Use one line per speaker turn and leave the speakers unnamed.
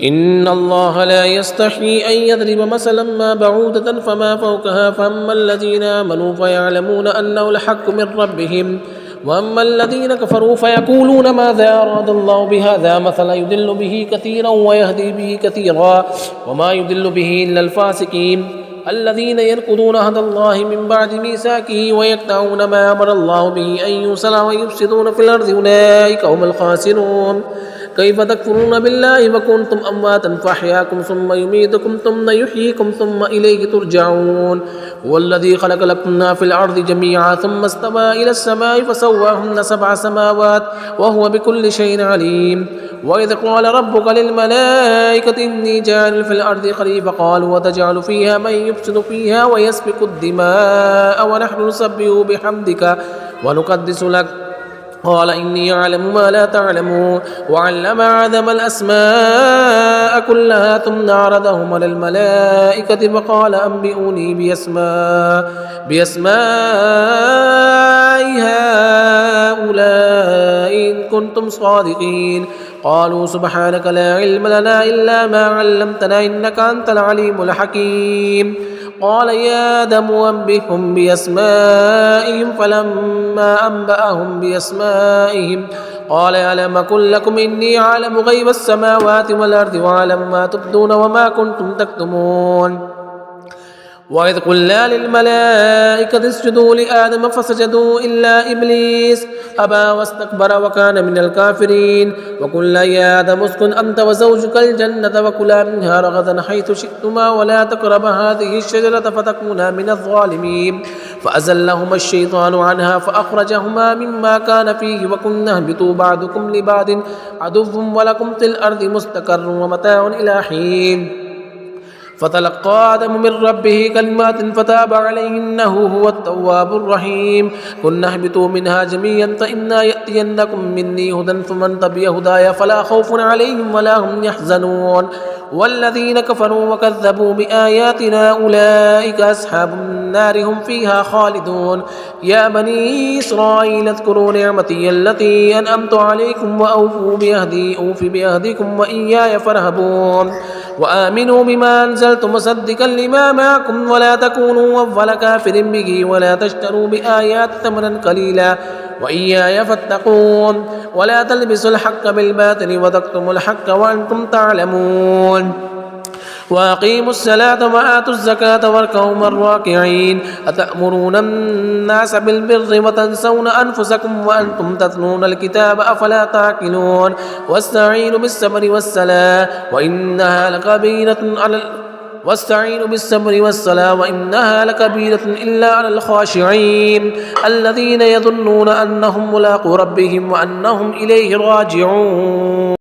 إن الله لا يستحيي أن يضرب مثلا ما بعوضة فما فوقها فأما الذين آمنوا فيعلمون أنه الحق من ربهم وأما الذين كفروا فيقولون ماذا أراد الله بهذا مثلا يضل به كثيرا ويهدي به كثيرا وما يضل به إلا الفاسقين الذين ينقضون عهد الله من بعد ميثاقه ويقطعون ما أمر الله به أن يوصل ويفسدون في الأرض أولئك هم الخاسرون كيف تكفرون بالله وكنتم أمواتا فأحياكم ثم يميتكم ثم يحييكم ثم إليه ترجعون هو الذي خلق لكم ما في الأرض جميعا ثم استوى إلى السماء فسواهن 7 سماوات وهو بكل شيء عليم وإذ قال ربك للملائكة إني جاعل في الأرض خليفة قالوا وتجعل فيها من يفسد فيها ويسفك الدماء ونحن نسبح بحمدك ونقدس لك قال إني أعلم ما لا تعلمون وعلم آدم الأسماء كلها ثم عرضهم على الملائكة فقال أنبئوني بأسماء هؤلاء إن كنتم صادقين قالوا سبحانك لا علم لنا إلا ما علمتنا إنك أنت العليم الحكيم قال يا آدم أنبئهم بأسمائهم فلما أنبأهم بأسمائهم قال ألم أقل لكم إني أعلم غيب السماوات والأرض وأعلم ما تبدون وما كنتم تكتمون وإذ قلنا للملائكة اسجدوا لآدم فسجدوا إلا إبليس أبى واستكبر وكان من الكافرين وقلنا يا آدم اسكن أنت وزوجك الجنة وكلا منها رغدا حيث شئتما ولا تقربا هذه الشجرة فتكونا من الظالمين فأزلهما الشيطان عنها فأخرجهما مما كان فيه وقلنا اهبطوا بعضكم لبعض عدو ولكم في الأرض مستقر ومتاع إلى حين فتلقى آدم من ربه كلمات فتاب عليه إنه هو التواب الرحيم قلنا اهبطوا منها جميعا فإنا يأتينكم مني هدى فمن تبع هداي فلا خوف عليهم ولا هم يحزنون والذين كفروا وكذبوا بآياتنا أولئك أصحاب النار هم فيها خالدون يا بني إسرائيل اذكروا نعمتي التي أنعمت عليكم وأوفوا بأهدي أوف بأهدكم وإياي فارهبون وآمنوا بما أنزلت مصدقا لما معكم ولا تكونوا أول كافر به ولا تشتروا بآيات ثمنا قليلا وإياي فاتقون ولا تلبسوا الحق بالباطل وتكتموا الحق وأنتم تعلمون وأقيموا الصلاة وآتوا الزكاة واركعوا مع الراكعين أتأمرون الناس بالبر وتنسون أنفسكم وأنتم تتلون الكتاب أفلا تعقلون واستعينوا بالصبر والصلاة وإنها لكبيرة إلا على الخاشعين الذين يظنون أنهم ملاقو ربهم وأنهم إليه راجعون.